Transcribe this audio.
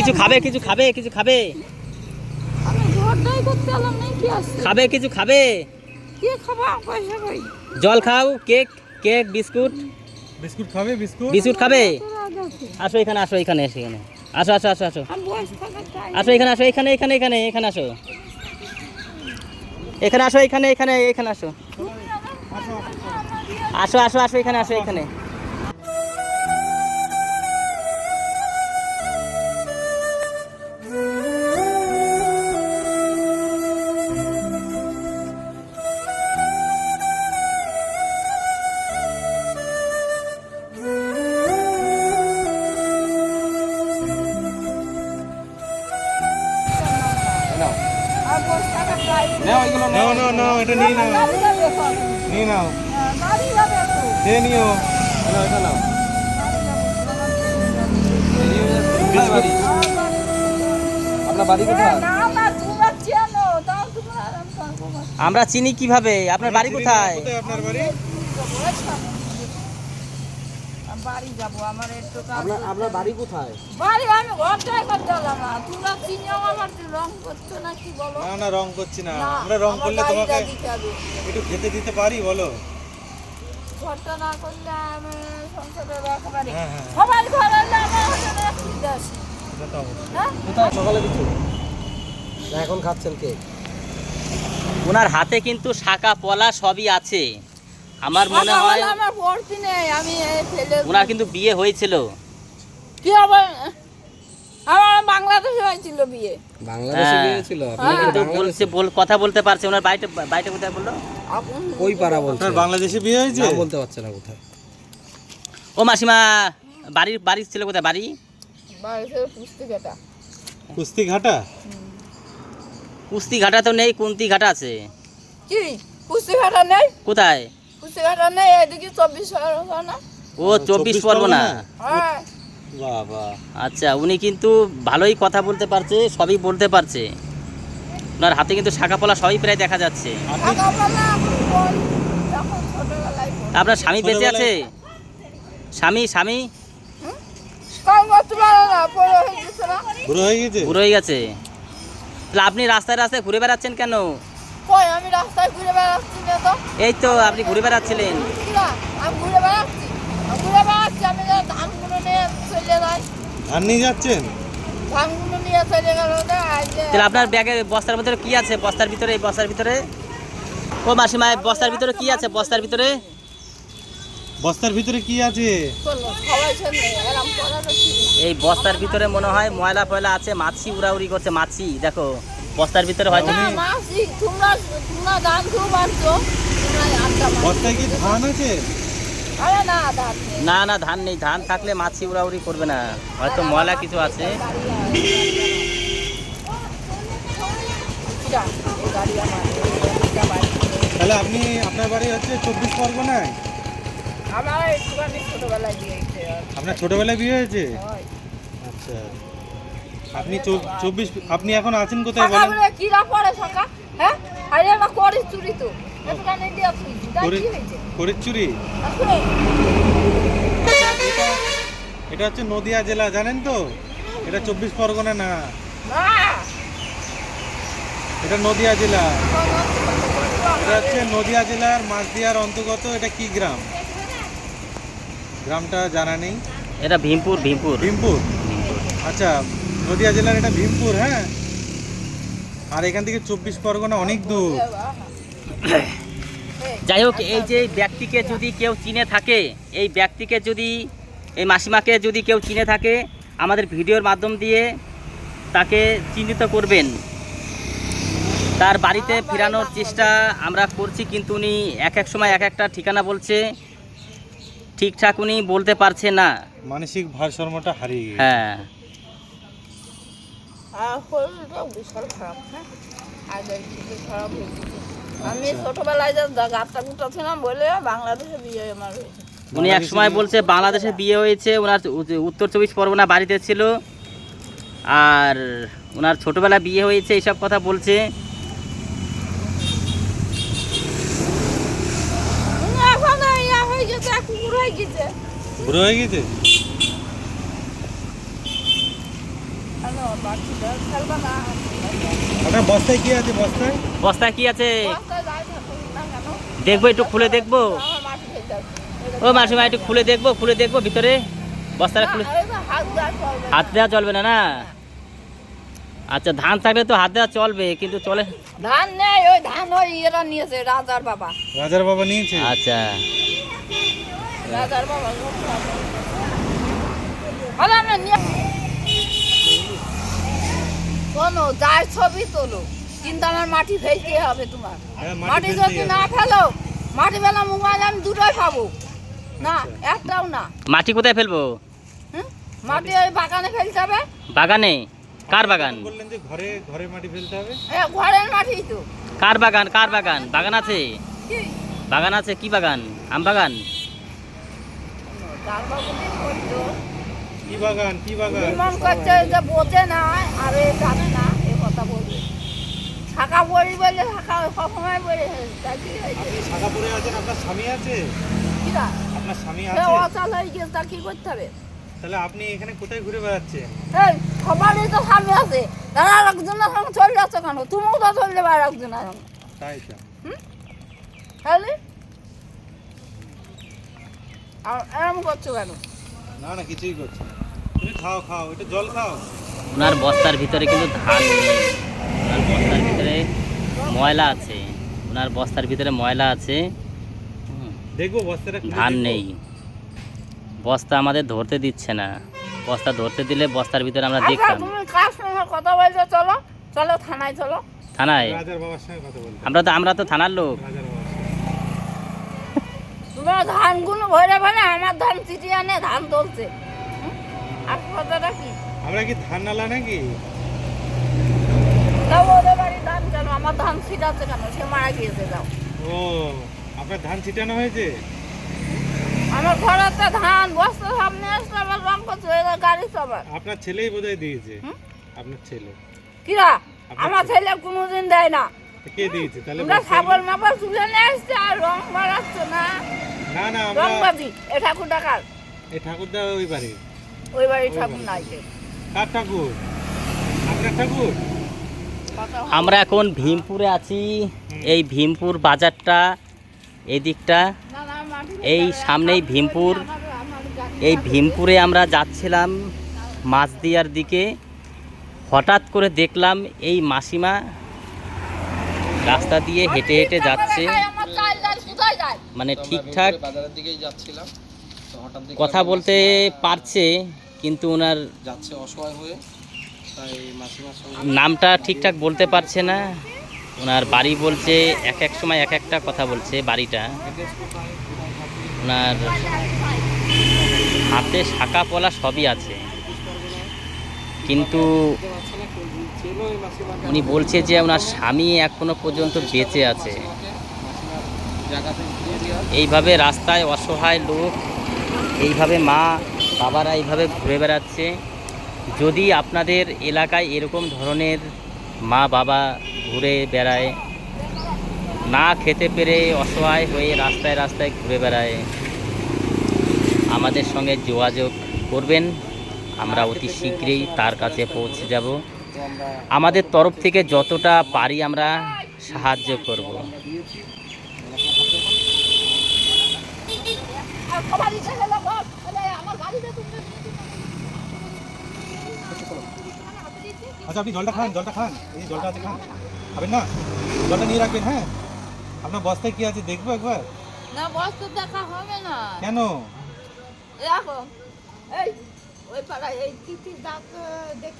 কিছু খাবে কিছু খাবে কিছু খাবে আমি ঘরটাই করতে এলাম না কি আছে খাবে কিছু খাবে কি খাবা পয়সা কই জল খাও কেক কেক বিস্কুট বিস্কুট খাবে বিস্কুট বিস্কুট খাবে তোরা যাচ্ছে আসো এখানে আসো এখানে এসে এখানে আসো আসো আসো আসো আমি বয়স থাকা চাই আসো এখানে আসো এখানে এখানে এখানে এখানে আসো এখানে আসো এখানে এখানে এখানে আসো আসো আসো আসো এখানে আসো এখানে আর বয়স থাকা চাই নাও নাও এটা নিয়ে নাও গাড়ি যাবে এখন নিয়ে নাও গাড়ি যাবে তো খেয়ে নিও নাও এটা নাও আপনার বাড়ি কোথায় না না তোমরা চেনো তাও তোমরা আরাম করবো আমরা চিনি কিভাবে আপনার বাড়ি কোথায় কোথায় আপনার বাড়ি বাড়ি যাবো আমার একটু কাজ আপনার বাড়ি কোথায় বাড়ি আমি ঘরটাই করতে এলাম না তোমরা চিনিও আমার রং করছো না কি বলো না না রং করছি না না, আমরা রং আমার করলে গাড়িটা তোমাকে দিতে হবে। একটু খেতে দিতে পারি বলো ঘরটা না করলে আমি সংসারে একেবারে হ্যাঁ, হ্যাঁ। সবার ঘর হলে আমার হোটেলে অসুবিধা আছে সেটা তো অবশ্যই। হ্যাঁ কোথায় সকালে কিছু না এখন খাচ্ছেন কেক ওনার হাতে কিন্তু শাঁকা পলা সবই আছে আমার মনে সকালে হয় আমার ভর্তি নেই আমি এই ফেলে ওনার কিন্তু বিয়ে হয়েছিল কি হবে আমার বাংলাদেশে হয়েছিল বিয়ে বাংলাদেশে হ্যাঁ। বিয়ে ছিল হ্যাঁ। কিন্তু বলছে কথা বলতে পারছে ওনার বাড়িটা বাড়িটা কোথায় বললো আপন ওই পাড়া বলছে আপনার বাংলাদেশে বিয়ে হয়েছে না বলতে পারছে না কোথায় ও মাসিমা বাড়ির ছিল কোথায় বাড়ি বাড়িতে পুস্তিকাটা কুস্তি ঘাটা কুস্তি ঘাটা তো নেই কুন্তি ঘাটা আছে কি পুস্তিকাটা নেই কোথায় পুস্তিকাটা নেই এদিকে 24 না ও 24 পরগনা হ্যাঁ বাবা আচ্ছা উনি কিন্তু ভালোই কথা বলতে পারছে সবই বলতে পারছে ওনার হাতে কিন্তু শাঁকা পলা সবই প্রায় দেখা যাচ্ছে সকালবেলা আমি বল যখন ছোটবেলায় বল আপনার স্বামী বেঁচে আছে স্বামী স্বামী কাল করতে পারে না পরে হয়ে গেছে না বুড়ো হয়ে গেছে বুড়ো হয়ে গেছে তাহলে আপনি রাস্তায় রাস্তায় ঘুরে বেড়াচ্ছেন কেন কই আমি রাস্তায় ঘুরে বেড়াচ্ছি না তো এই তো আপনি ঘুরে বেড়াচ্ছিলেন কি না আমি ঘুরে বেড়াচ্ছি আমি যে ধানগুলো নিয়ে চলে যাই ধান নিয়ে যাচ্ছেন ধানগুলো নিয়ে চলে গেল না আজ যে তাহলে আপনার ব্যাগের বস্তার ভিতরে কি আছে বস্তার ভিতরে এই বস্তার ভিতরে ও মাসিমা এই বস্তার ভিতরে কি আছে বস্তার ভিতরে বস্তার ভিতরে কি আছে চলো সবাই শুনে এরকম পড়ানো ছিল এই বস্তার ভিতরে মনে হয় ময়লা ফয়লা আছে মাছি উড়াউড়ি করছে মাছি দেখো বস্তার ভিতরে হয়তো না মাসি তোমরা ধান খুব পারছো তোমরা আড্ডা মারো বস্তায় কি ধান আছে আরে না ধান নেই না না ধান নেই ধান থাকলে মাছি উড়াউড়ি করবে না হয়তো ময়লা কিছু আছে যা, এই গাড়ি আমার, এটা বাড়ি। তাহলে আপনি আপনার বাড়ি হচ্ছে 24 পরগনায় আমার একটুখানি ছোটবেলায় দিয়েছে আপনার ছোটবেলায় বিয়ে হয়েছে হয়। আচ্ছা আপনি 24 আপনি এখন আছেন কোথায় বলেন সকালবেলা কিরা পড়ে সকাল হ্যাঁ আরে না করিস চুরি তো একটুখানি দিয়ে তুই যা করে কি হয়েছে করিচুরি আসলে এটা হচ্ছে নদিয়া জেলা জানেন তো এটা 24 পরগনা না না এটা নদিয়া জেলা এটা হচ্ছে নদিয়া জেলার মাঝদিয়ার অন্তর্গত এটা কি গ্রাম গ্রামটা জানা নেই এটা ভীমপুর ভীমপুর ভীমপুর আচ্ছা নদিয়া জেলার এটা ভীমপুর হ্যাঁ আর এখান থেকে 24 পরগনা অনেক দূর যাই হোক এই যে ব্যক্তিকে যদি কেউ চিনে থাকে এই ব্যক্তিকে যদি এই মাসিমাকে যদি কেউ চিনে থাকে আমাদের ভিডিওর মাধ্যম দিয়ে তাকে চিহ্নিত করবেন তার বাড়িতে ফেরানোর চেষ্টা আমরা করছি কিন্তু উনি এক এক সময় এক একটা ঠিকানা বলছে ঠিকঠাক উনি বলতে পারছে না মানসিক ভারসাম্যটা হারিয়ে গেছে হ্যাঁ শরীরটাও বিশাল খারাপ হ্যাঁ আগে থেকে খারাপ হয়ে গেছে আমি ছোটবেলায় যে গাছটা গুটা ছিলাম বলে বাংলাদেশে বিয়ে আমার হয়েছে উনি এক সময় বলছে বাংলাদেশে বিয়ে হয়েছে ওনার উত্তর 24 পরগনা বাড়িতে ছিল আর ওনার ছোটবেলা বিয়ে হয়েছে এইসব কথা বলছে এখন ইয়া হয়ে গেছে কুকুর হয়ে গেছে বুড়ো হয়ে গেছে আমি বাড়িতে ফেলবা না। আপনার বস্তায় কি আছে বস্তায়? বস্তায় কি আছে বস্তায় যাই থাকুক না কেন, দেখবো, একটু খুলে দেখবো। আমার মাটি ফেলতে হবে। ও মাসিমা একটু খুলে দেখবো ভিতরে বস্তাটা খুলে। না, এই যে হাত দেওয়া চলবে না। হাত দেওয়া চলবে না? না আচ্ছা, ধান থাকলে তো হাত দেওয়া চলবে, কিন্তু চলে। ধান নেই, ওই ধান ওই এরা নিয়েছে, রাজার বাবা। রাজার বাবা নিয়েছে? আচ্ছা, রাজার বাবা আরে আমরা নিয়ে শোনো, যার ছবি তোলো, কিন্তু আমার মাটি ফেলতে হবে তোমার। হ্যাঁ, মাটি ফেলতেই যদি হবে। না ফেলো, মাটি ফেলা মোবাইল আমি দুটোই পাবো না, একটাও না। মাটি কোথায় ফেলবো? হুম? মাটি ওই বাগানে ফেলতে হবে। বাগানে? কার বাগান? বললেন যে ঘরে ঘরে মাটি ফেলতে হবে। এ ঘরের মাটি তো। কার বাগান? বাগান আছে? কি? বাগান আছে? কি বাগান? আম বাগান? তার বাবু কি করতো? কি বাগান? কি বাগান? নির্মাণ করছে যে বোঝে না আর এ জানে না, এ কথা বলবে। শাখা বড়ি বলে শাখা সবসময় বলে তাই কি হয়েছে? আপনি শাখা পরে আছেন, আপনার স্বামী আছে? কিরা? আপনার স্বামী সে আছে? অচল হয়ে গেছে, তা কি করতে হবে? তাহলে আপনি এখানে কোথায় ঘুরে বেড়াচ্ছেন? এই সবারই তো স্বামী আছে, তারা আর একজনের সঙ্গে চলে যাচ্ছে কেন? তুমিও তো চলে যাবে আর একজনের সঙ্গে। তাই তো। তাহলে আর এরম করছো কেন? না না, কিছুই করছে না। তুমি খাও খাও, এটা জল খাও। ওনার বস্তার ভিতরে কিন্তু ধান নেই, ওনার বস্তার ভিতরে ময়লা আছে, ওনার বস্তার ভিতরে ময়লা আছে। দেখবো বস্তাটা খুলে ধান দেখবো? নেই, বস্তা আমাদের ধরতে দিচ্ছে না। বস্তা ধরতে দিলে বস্তার ভিতরে আমরা আচ্ছা, দেখতাম। তুমি কার সঙ্গে কথা বলছো? চলো চলো থানায় চলো। থানায়? রাজার বাবার সঙ্গে কথা বলতে। আমরা তো থানার লোক। রাজার বাবার সঙ্গে। তোমার ধানগুলো ভরে ভরে আমার ধান চিঠি আনে ধান তুলছে। আর কথাটা কি? আমরা কি ধান নালা নাকি? তাও ওদের বাড়ির ধান কেন? আমার ধান ছিটাচ্ছে কেন? সে মারা গিয়েছে। যাও, ও, আপনার ধান ছিটানো হয়েছে? আমার ঘরেতে ধান বস্তা সামনে আসছে, আমার রং করছে, এরা গাড়ি সবার। আপনার ছেলেই বোধহয় দিয়েছে। হুম? আপনার ছেলে। কিরা? আপনার আমার ছেলে কোনোদিন দেয় না। কে দিয়েছে তাহলে? তোমরা বস্তায়- ছাগল মাপাল তুলে নিয়ে আসছে আর রং মারাচ্ছ না। না না, আমরা রংবাজি এ ঠাকুর টাকার, এই ঠাকুরদা ওই বাড়ির। ওই বাড়ির ঠাকুর নাই। কার ঠাকুর? আপনার ঠাকুর? আমরা এখন ভীমপুরে আছি। এই ভীমপুর বাজারটা এই দিকটা, এই সামনেই ভীমপুর। এই ভীমপুরে আমরা যাচ্ছিলাম মাছদিয়ার দিকে, হঠাৎ করে দেখলাম এই মাসিমা রাস্তা দিয়ে হেঁটে হেঁটে যাচ্ছে, মানে ঠিকঠাক বাজারের দিকেই যাচ্ছিলাম, তো হঠাৎ দেখলাম কথা বলতে পারছে, কিন্তু ওনার যাচ্ছে অসহায় হয়ে, তাই মাসিমার সঙ্গে নামটা ঠিকঠাক বলতে পারছে না। ওনার বাড়ি বলছে, এক এক সময় এক একটা কথা বলছে বাড়িটা। ওনার হাতে শাঁখা পলা সবই আছে, কিন্তু উনি বলছে যে ওনার স্বামী এখনো পর্যন্ত বেঁচে আছে। জায়গাতে ঘুরিয়ে দেওয়া। এইভাবে রাস্তায় অসহায় লোক, এইভাবে মা বাবারা এইভাবে ঘুরে বেড়াচ্ছে। যদি আপনাদের এলাকায় এরকম ধরনের মা বাবা ঘুরে বেড়ায়, না খেতে পেরে অসহায় হয়ে রাস্তায় রাস্তায় ঘুরে বেড়ায়, আমাদের সঙ্গে যোগাযোগ করবেন। আমরা অতি শীঘ্রই তার কাছে পৌঁছে যাব। তো আমরা আমাদের তরফ থেকে যতটা পারি আমরা সাহায্য করব। দিয়েছি। আচ্ছা, আপনি জলটা খান, জলটা খান। এই জলটা আছে, খান। খাবেন না? জলটা নিয়ে রাখবেন। হ্যাঁ, আপনার বস্তায় কি আছে দেখবো একবার? না, বস্তু দেখা হবে না। কেন? দেখো, এই ওই পাড়ায় এই তিথি দাঁত দেখি।